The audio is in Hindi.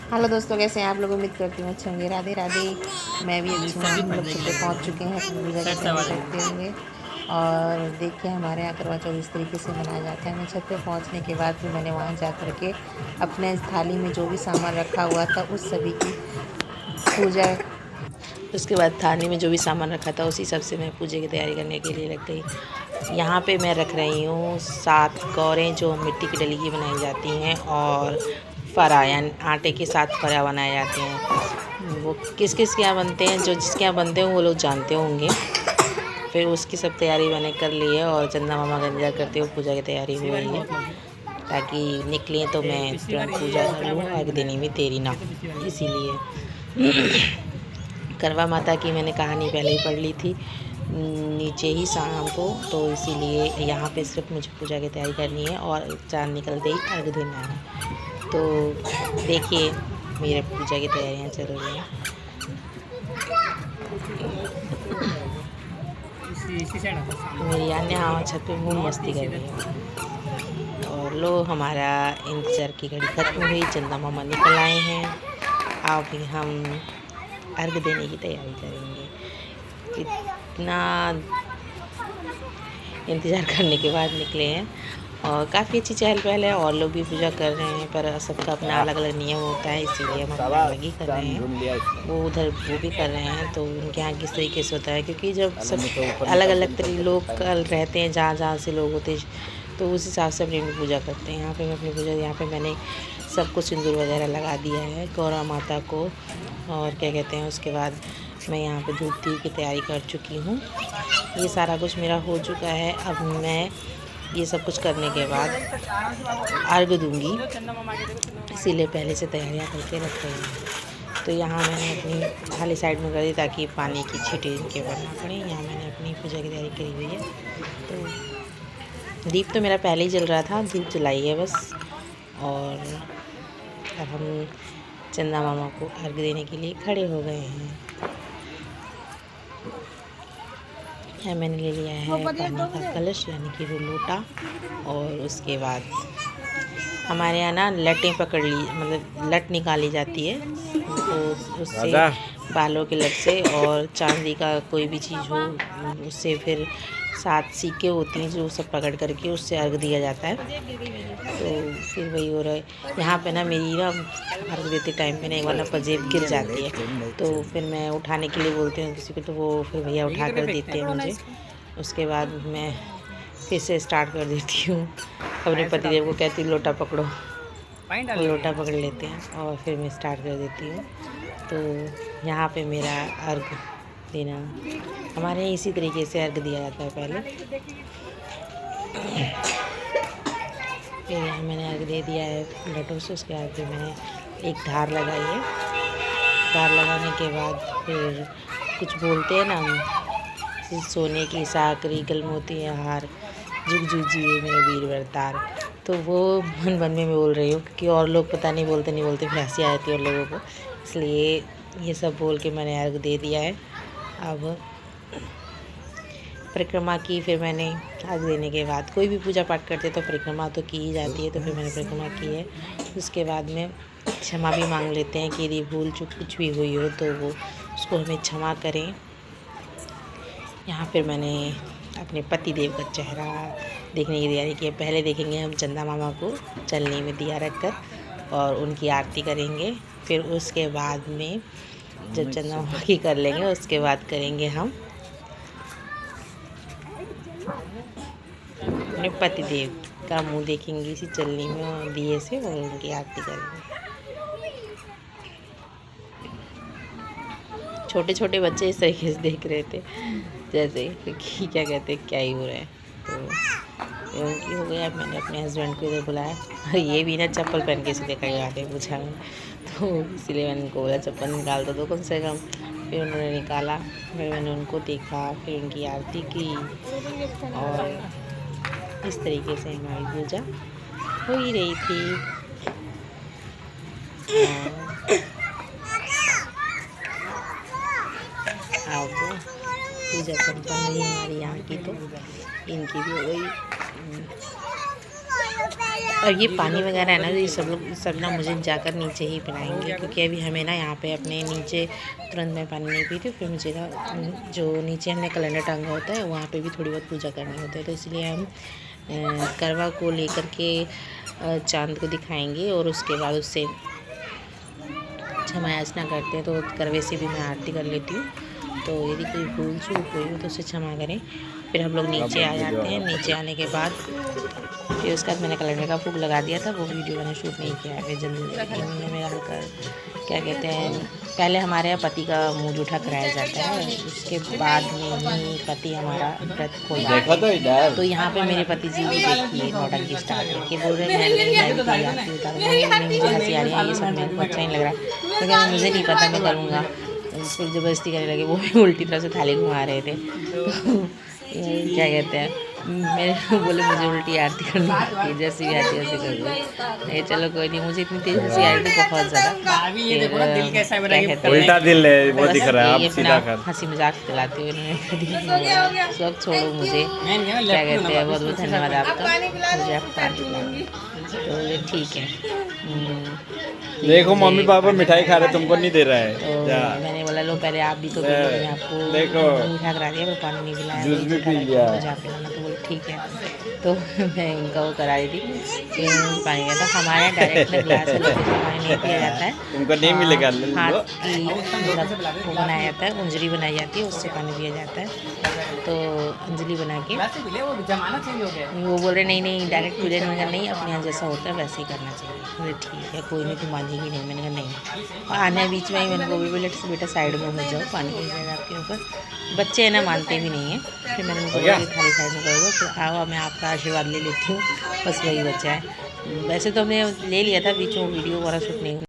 हेलो दोस्तों, कैसे हैं आप लोग। उम्मीद करती हूँ अच्छे होंगे। राधे राधे। मैं भी अच्छी हूँ। हम लोग छत पे पहुँच चुके हैं अपनी पूजा की तैयारी करते हुए। और देखिए हमारे यहाँ करवा चौथ इस तरीके से मनाया जाता है। मैं छत पे पहुँचने के बाद फिर मैंने वहाँ जा कर के अपने थाली में जो भी सामान रखा हुआ था उस सभी की पूजा। उसके बाद थाली में जो भी सामान रखा था उसी सब से मैं पूजा की तैयारी करने के लिए लग गई। यहाँ पे मैं रख रही हूँ 7 कौरें जो मिट्टी की डली की बनाई जाती हैं, और फरा यानी आटे के साथ फरा बनाए जाते हैं। वो किस किस के यहाँ बनते हैं, जो जिसके यहाँ बनते हैं वो लोग जानते होंगे। फिर उसकी सब तैयारी मैंने कर ली है और चंदा मामा का इंतजार करते हुए पूजा की तैयारी हो रही है, ताकि निकलें तो मैं तुरंत पूजा कर लूँ। आग देने में देरी ना हो, इसीलिए करवा माता की मैंने कहानी पहले ही पढ़ ली थी नीचे ही शाम को, तो इसीलिए यहाँ पे सिर्फ मुझे पूजा की तैयारी करनी है और चाँद निकलते ही अर्घ देना है। तो देखिए मेरे पूजा की तैयारियाँ चल रही हैं। मेरी अन्य छत पे खूब मस्ती कर रही है। और लो हमारा इंतज़ार की घड़ी खत्म हुई, चंदा मामा निकल आए हैं। अब हम अर्घ देने की तैयारी करेंगे। इतना इंतज़ार करने के बाद निकले हैं और काफ़ी अच्छी चहल पहल है। और लोग भी पूजा कर रहे हैं, पर सबका अपना अलग अलग नियम होता है, इसीलिए हम अपना अलग ही कर रहे हैं। वो उधर वो भी कर रहे हैं, तो उनके यहाँ किस तरीके से होता है, क्योंकि जब सब अलग अलग तरीके लोग रहते हैं, जहाँ जहाँ से लोग होते हैं, तो उस हिसाब से अपनी पूजा करते हैं। यहाँ पे मैं अपनी पूजा, यहाँ पे मैंने सब कुछ सिंदूर वगैरह लगा दिया है गौरा माता को। और क्या कहते हैं, उसके बाद मैं यहाँ पे धूप दीप की तैयारी कर चुकी हूँ। ये सारा कुछ मेरा हो चुका है। अब मैं ये सब कुछ करने के बाद अर्घ दूँगी, इसीलिए पहले से तैयारियाँ करके रख रही हूँ। तो यहाँ मैंने अपनी थाली साइड में कर दी ताकि पानी की छींटे इनके ऊपर ना पड़े। यहाँ मैंने अपनी पूजा की तैयारी करी हुई है। तो दीप तो मेरा पहले ही जल रहा था, धूप जलाई है बस। और अब हम चंदा मामा को अर्घ देने के लिए खड़े हो गए हैं। यहाँ मैंने ले लिया है पानी का कलश यानी कि वो लोटा, और उसके बाद हमारे यहाँ ना लटें पकड़ ली, मतलब लट निकाली जाती है, तो उससे बालों के लट से, और चांदी का कोई भी चीज़ हो उससे, फिर 7 सिक्के होती हैं जो सब पकड़ करके उससे अर्घ दिया जाता है। तो फिर वही हो रहा है। यहाँ पे ना मेरी ना अर्घ देते टाइम पे ना एक बार ना पजेब गिर जाती है, तो फिर मैं उठाने के लिए बोलती हूँ किसी को, तो वो फिर भैया उठा कर देते हैं मुझे। उसके बाद मैं फिर से स्टार्ट कर देती हूँ। अपने पतिदेव को कहती हूँ लोटा पकड़ो, वो लोटा पकड़ लेते हैं और फिर मैं स्टार्ट कर देती हूँ। तो यहाँ पे मेरा अर्घ देना, हमारे यहाँ इसी तरीके से अर्घ दिया जाता है पहले। फिर यहाँ मैंने अर्घ दे दिया है लटों से। उसके बाद फिर मैंने एक धार लगाई है। धार लगाने के बाद फिर कुछ बोलते हैं ना, सोने की साकरी गलमोती हार, जुग जुग जिए मेरा वीर वरतार। तो वो मन मन में मैं बोल रही हूँ, क्योंकि और लोग पता नहीं बोलते नहीं बोलते, फिर हंसी आती है उन लोगों को, इसलिए ये सब बोल के मैंने अर्घ दे दिया है। अब परिक्रमा की, फिर मैंने अर्घ देने के बाद कोई भी पूजा पाठ करते तो परिक्रमा तो की ही जाती है, तो फिर मैंने परिक्रमा की है। उसके बाद में क्षमा भी मांग लेते हैं कि यदि भूल चूक कुछ भी हुई हो तो वो उसको हमें क्षमा करें। यहाँ फिर मैंने अपने पति देव का चेहरा देखने की तैयारी की है। पहले देखेंगे हम चंदा मामा को चलनी में दिया रख कर, और उनकी आरती करेंगे। फिर उसके बाद में जब चंदा मामा की कर लेंगे, उसके बाद करेंगे हम अपने पति देव का मुंह देखेंगे इसी चलनी में और दिए से, और उनकी आरती करेंगे। छोटे छोटे बच्चे इस तरीके से देख रहे थे जैसे कि क्या कहते हैं, क्या ही हो रहा है। तो उनकी हो गया। मैंने अपने हस्बैंड को इधर बुलाया, और ये भी ना चप्पल पहन के सीधे खड़े आते हैं पूछा में, तो इसीलिए मैंने उनको बोला चप्पल निकाल दो कम से कम। फिर उन्होंने निकाला, फिर मैंने उनको देखा, फिर उनकी आरती की, और इस तरीके से हमारी पूजा हो ही रही थी। अब पूजा संपन्न हुई हमारी यहाँ की, तो इनकी भी हो गई। और ये पानी वगैरह है ना, ये सब ना मुझे जाकर नीचे ही पिलाएंगे, क्योंकि अभी हमें ना यहाँ पे अपने नीचे तुरंत में पानी नहीं पी थी। फिर मुझे ना जो नीचे हमने कैलेंडर टांगा होता है वहाँ पे भी थोड़ी बहुत पूजा करनी होती है, तो इसलिए हम करवा को लेकर के चांद को दिखाएंगे और उसके बाद उससे क्षमा याचना करते हैं। तो करवे से भी मैं आरती कर लेती हूँ, तो यदि कोई भूल चूक हुई हो तो उसे क्षमा करें। फिर हम लोग नीचे आ जाते हैं। नीचे आने के बाद फिर उसके बाद मैंने कैलेंडर का फूक लगा दिया था, वो वीडियो मैंने शूट नहीं किया है। फिर जल्दी में डालकर क्या कहते हैं, पहले हमारे यहाँ पति का मुँह जूठा कराया जाता है, उसके बाद में ही पति हमारा व्रत खोलता है। तो यहाँ पे मेरे पति जी भी देखिए नौटंकी स्टार्ट करके बोल रहे मैं मुझे हंसी आ रही है, ये सब मेरे को अच्छा नहीं लग रहा है, लेकिन मुझे नहीं पता मैं करूँगा। फिर ज़बरदस्ती करने लगे, वो भी उल्टी तरह से थाली घुमा रहे थे। तो क्या कहते हैं, मेरे को बोले मुझे उल्टी आरती करनी आती है, जैसी भी आती है वैसे कर दो। ये चलो कोई नहीं, मुझे इतनी तेज हंसी आ रही थी बहुत ज़्यादा। उल्टा दिल है वो दिख रहा है, आप सीधा कर। हंसी मजाक चलाते हुए सब छोड़ो, मुझे क्या कहते हैं, बहुत बहुत धन्यवाद आपका, मुझे आप पानी पिलाएंगे तो ये ठीक है। देखो मम्मी पापा मिठाई खा रहे, तुमको नहीं दे रहा है। तो मैंने बोला लो पहले आप भी तो मैंने आपको देखो मीठा करा दिया, पर पानी नहीं पिलाया, जूस भी पी लिया, मुझे पिलाना, तो बोले ठीक है। तो मैं इनका वो करा रही थी, पानी का। तो हमारे यहाँ डायरेक्ट ग्लास से पानी नहीं पिया जाता है, तुमको नहीं मिलेगा। हाथ की मतलब वो बनाया जाता है, अंजलि बनाई जाती है, उससे पानी पिया जाता है। तो अंजलि बना के वो बोल रहे नहीं डायरेक्ट पी लेने का नहीं, अपने यहाँ जैसा होता है वैसे ही करना चाहिए। बोले ठीक है कोई नहीं, तुम मांझेगी नहीं। मैंने कहा नहीं, और आने बीच में ही मैंने को भी बोले बेटा साइड में हो जाओ, पानी गिर जाएगा आपके ऊपर। बच्चे है ना मानते भी नहीं है। फिर मैंने उनको बोला थाली साइड में करोगे, फिर आओ मैं आपका आशीर्वाद ले लेती हूँ, बस वही बच्चा है। वैसे तो हमने ले लिया था, बीच में वीडियो वगैरह शूट नहीं